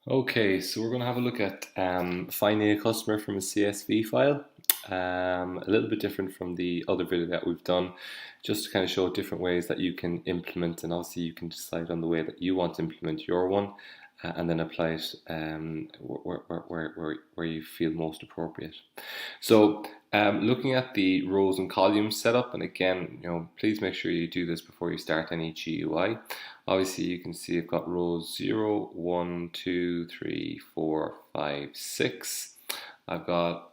Okay, so we're going to have a look at finding a customer from a CSV file. A little bit different from the other video that we've done, just to kind of show different ways that you can implement, and obviously you can decide on the way that you want to implement your one, and then apply it where you feel most appropriate. So looking at the rows and columns setup, and again, please make sure you do this before you start any GUI. Obviously, you can see I've got rows 0, 1, 2, 3, 4, 5, 6. I've got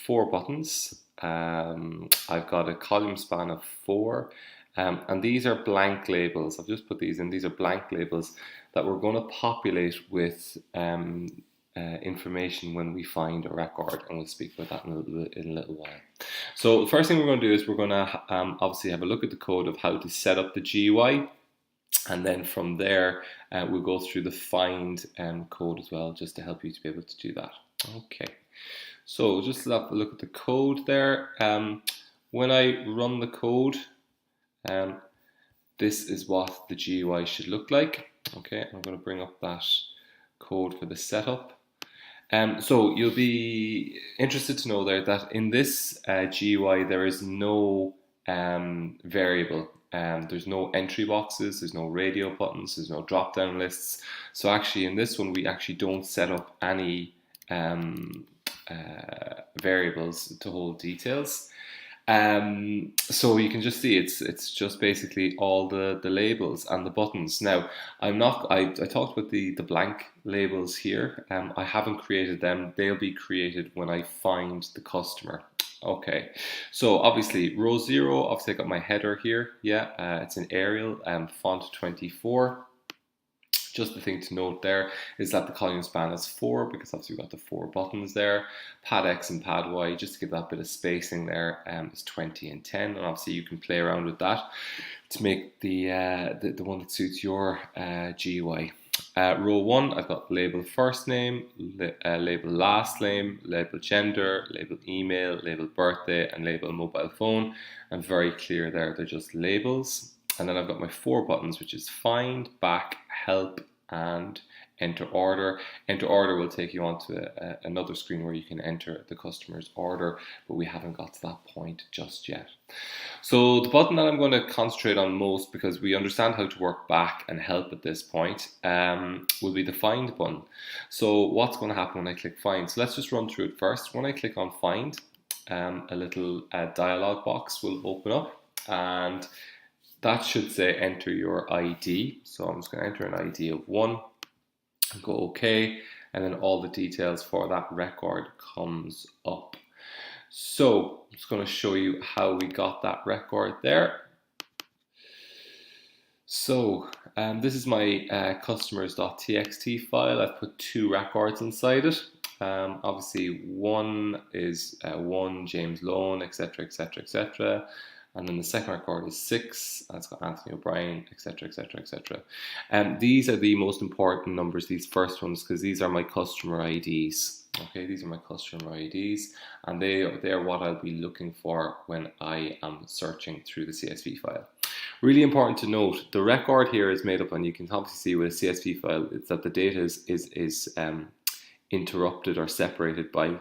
4 buttons. I've got a column span of 4. And these are blank labels. I've just put these in. These are blank labels that we're going to populate with information when we find a record, and we'll speak about that in a little while. So the first thing we're going to do is we're going to obviously have a look at the code of how to set up the GUI. And then from there, we'll go through the find code as well, just to help you to be able to do that. Okay, so just have a look at the code there. When I run the code, this is what the GUI should look like. Okay, I'm going to bring up that code for the setup. So you'll be interested to know there that in this GUI there is no variable. There's no entry boxes, there's no radio buttons, there's no drop down lists. So actually in this one we actually don't set up any variables to hold details. So you can just see it's just basically all the labels and the buttons. Now I talked about the blank labels here. I haven't created them. They'll be created when I find the customer. Okay, so obviously row 0, obviously I got my header here. Yeah, it's an Arial, font 24. Just the thing to note there is that the column span is 4, because obviously we've got the 4 buttons there. Pad X and pad Y, just to give that bit of spacing there, is 20 and 10, and obviously you can play around with that to make the one that suits your GUI. Row 1, I've got label first name, label last name, label gender, label email, label birthday, and label mobile phone. And very clear there, they're just labels. And then I've got my 4 buttons, which is find, back, help, and enter order. Enter order will take you onto another screen where you can enter the customer's order, but we haven't got to that point just yet. So the button that I'm going to concentrate on most, because we understand how to work back and help at this point, will be the find button. So what's going to happen when I click find? So let's just run through it first. When I click on find, a little dialog box will open up, and that should say enter your ID. So I'm just going to enter an ID of 1 and go OK, and then all the details for that record comes up. So I'm just going to show you how we got that record there. So this is my customers.txt file. I've put 2 records inside it. Obviously one is 1 James Loan, etc, etc, etc. And then the second record is 6, and it's got Anthony O'Brien, etc, etc, etc. These are the most important numbers, these first ones, because these are my customer IDs. Okay, these are my customer IDs, and they are what I'll be looking for when I am searching through the CSV file. Really important to note, the record here is made up, and you can obviously see with a CSV file, it's that the data is interrupted or separated by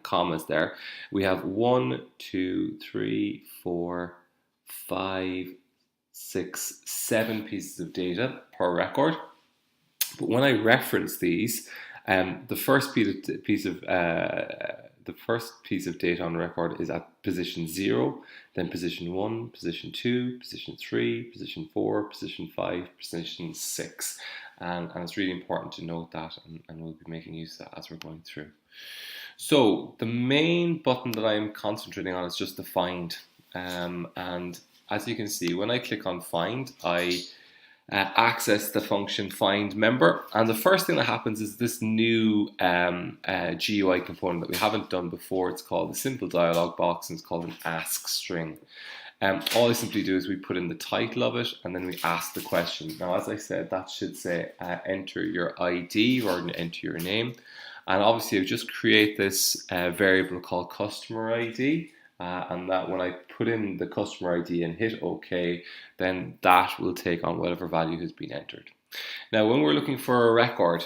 commas there. We have 1, 2, 3, 4, 5, 6, 7 pieces of data per record. But when I reference these, the first piece of data on record is at position 0, then position 1, position 2, position 3, position 4, position 5, position 6. And it's really important to note that, and we'll be making use of that as we're going through. So the main button that I'm concentrating on is just the find. And as you can see, when I click on find, I access the function find member, and the first thing that happens is this new GUI component that we haven't done before. It's called a simple dialog box, and it's called an ask string. All I simply do is we put in the title of it, and then we ask the question. Now, as I said, that should say enter your ID or enter your name, and obviously I just create this variable called customer ID. And that when I put in the customer ID and hit OK, then that will take on whatever value has been entered. Now, when we're looking for a record,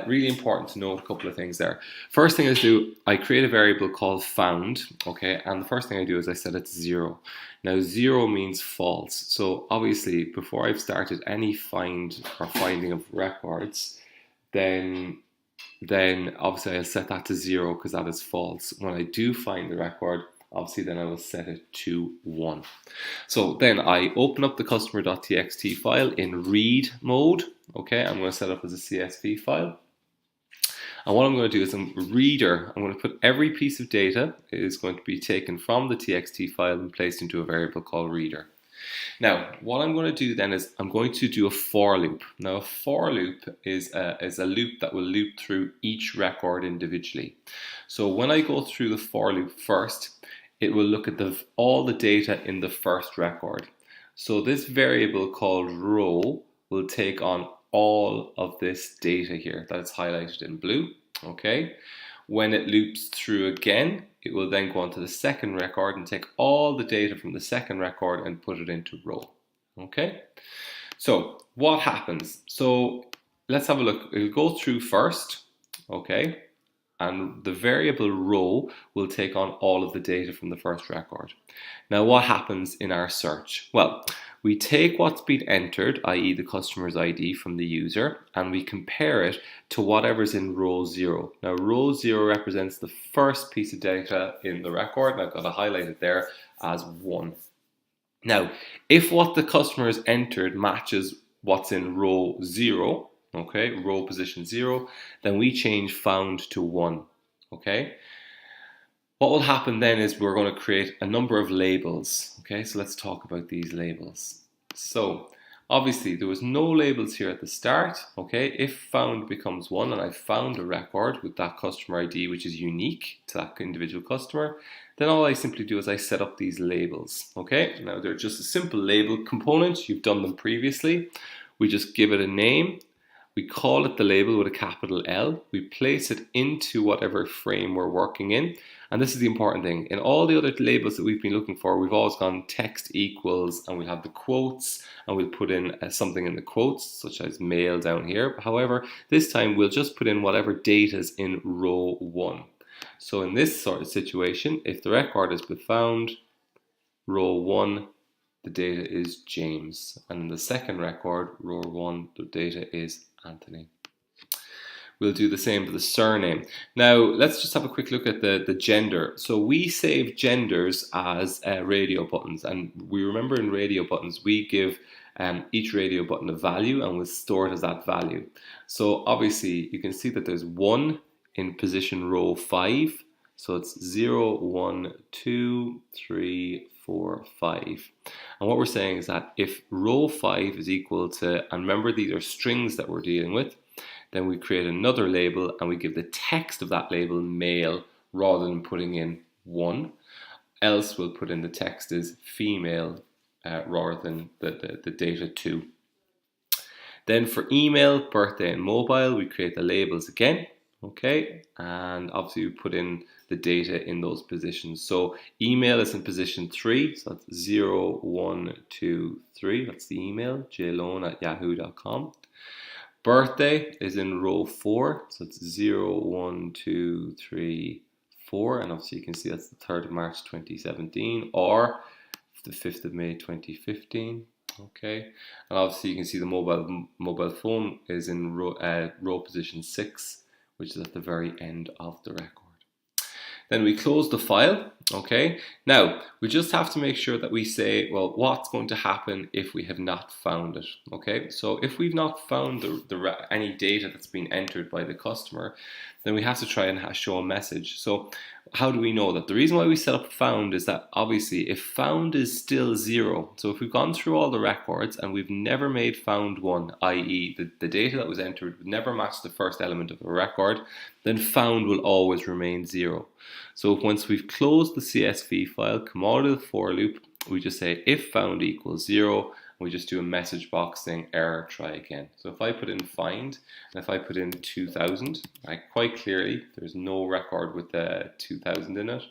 really important to note a couple of things there. First thing I create a variable called found, okay, and the first thing I do is I set it to 0. Now, 0 means false, so obviously before I've started any find or finding of records, then obviously I'll set that to 0 because that is false. When I do find the record, obviously then I will set it to 1. So then I open up the customer.txt file in read mode. Okay, I'm going to set it up as a CSV file. And what I'm going to do is I'm going to put every piece of data is going to be taken from the txt file and placed into a variable called reader. Now, what I'm going to do then is I'm going to do a for loop. Now, a for loop is a loop that will loop through each record individually. So when I go through the for loop first, it will look at all the data in the first record. So this variable called row will take on all of this data here that is highlighted in blue. Okay. When it loops through again, it will then go on to the second record and take all the data from the second record and put it into row. Okay. So what happens? So let's have a look. It'll go through first. Okay. And the variable row will take on all of the data from the first record. Now, what happens in our search? Well, we take what's been entered, i.e. the customer's ID from the user, and we compare it to whatever's in row 0. Now, row 0 represents the first piece of data in the record, and I've got to highlight it there as 1. Now, if what the customer has entered matches what's in row 0, okay, row position 0, then we change found to 1, okay? What will happen then is we're going to create a number of labels, okay? So let's talk about these labels. So obviously there was no labels here at the start, okay? If found becomes 1 and I found a record with that customer ID which is unique to that individual customer, then all I simply do is I set up these labels, okay? Now they're just a simple label component. You've done them previously. We just give it a name. We call it the label with a capital L. We place it into whatever frame we're working in. And this is the important thing. In all the other labels that we've been looking for, we've always gone text equals, and we'll have the quotes, and we'll put in something in the quotes, such as mail down here. However, this time we'll just put in whatever data is in row 1. So in this sort of situation, if the record has been found, row 1, the data is James. And in the second record, row 1, the data is Anthony. We'll do the same for the surname. Now, let's just have a quick look at the gender. So we save genders as radio buttons. And we remember in radio buttons, we give each radio button a value and we'll store it as that value. So obviously, you can see that there's 1 in position row 5. So it's 0, 1, 2, 3, 4, 5. And what we're saying is that if row 5 is equal to, and remember these are strings that we're dealing with, then we create another label and we give the text of that label male rather than putting in 1. Else we'll put in the text as female rather than the data 2. Then for email, birthday and mobile, we create the labels again. Okay, and obviously we put in the data in those positions. So email is in position 3, so that's 0, 1, 2, 3. That's the email, jlone@yahoo.com. Birthday is in row 4, so it's 0, 1, 2, 3, 4. And obviously you can see that's the 3rd of March 2017 or the 5th of May 2015. Okay, and obviously you can see the mobile phone is in row position 6, which is at the very end of the record. Then we close the file. Okay, now we just have to make sure that we say, well, what's going to happen if we have not found it? Okay, so if we've not found any data that's been entered by the customer, then we have to try and show a message. So how do we know that? The reason why we set up found is that obviously if found is still 0, so if we've gone through all the records and we've never made found 1, i.e. the data that was entered would never match the first element of a record, then found will always remain 0. So once we've closed the CSV file, come out of the for loop, we just say if found equals 0, we just do a message box saying error, try again. So if I put in find, and if I put in 2000, quite clearly there's no record with the 2000 in it,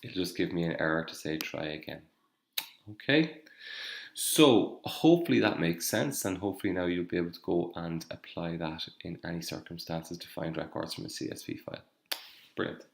it'll just give me an error to say try again. Okay, So hopefully that makes sense, and hopefully now you'll be able to go and apply that in any circumstances to find records from a CSV file. Brilliant.